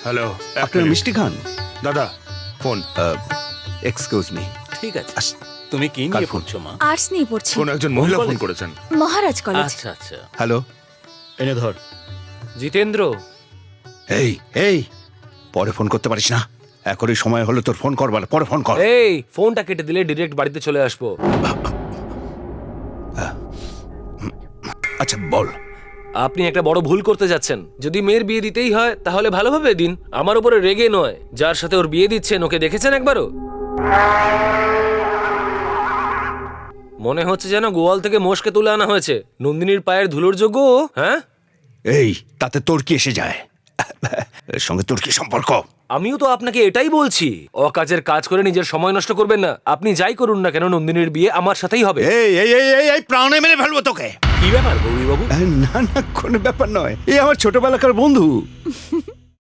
Hello, আপনার মিষ্টি খান? দাদা ফোন। Excuse me. ঠিক আছে, তুমি কি নিয়ে পড়ছো মা? আর্টস নিয়ে পড়ছি, কোন একজন মহিলা ফোন কলেজ? করেছেন। মহারাজ কলেজ। আচ্ছা আচ্ছা। হ্যালো, এনে ধর। জিতেন্দ্র, এই এই পরে ফোন করতে পারিস না। এখনই সময় হলো তোর ফোন করবার, পরে ফোন কর। এই ফোনটা কেটে দিলে ডিরেক্ট বাড়িতে চলে আসবো। আচ্ছা বল। আপনি একটা বড় ভুল করতে যাচ্ছেন। যদি মেয়ের বিয়ে দিতেই হয় তাহলে ভালোভাবে দিন, আমার উপরে রেগে নয়। যার সাথে ওর বিয়ে দিচ্ছেন ওকে দেখেছেন একবারও? মনে হচ্ছে যেন গোয়াল থেকে মোষকে তুলে আনা হয়েছে। নন্দিনীর পায়ের ধুলোর যোগ্য ও, হ্যাঁ? এই তাতে তোর কি এসে যায়? এর সঙ্গে তোর কি সম্পর্ক? আমিও তো আপনাকে এটাই বলছি, অকাজের কাজ করে নিজের সময় নষ্ট করবেন না। আপনি যাই করুন না কেন, নন্দিনীর বিয়ে আমার সাথেই হবে। এই এই এই এই এই প্রাণে মেরে ফেলবো তোকে। কি ব্যাপার গৌরী বাবু? না না, কোনো ব্যাপার নয়, এই আমার ছোটবেলাকার বন্ধু।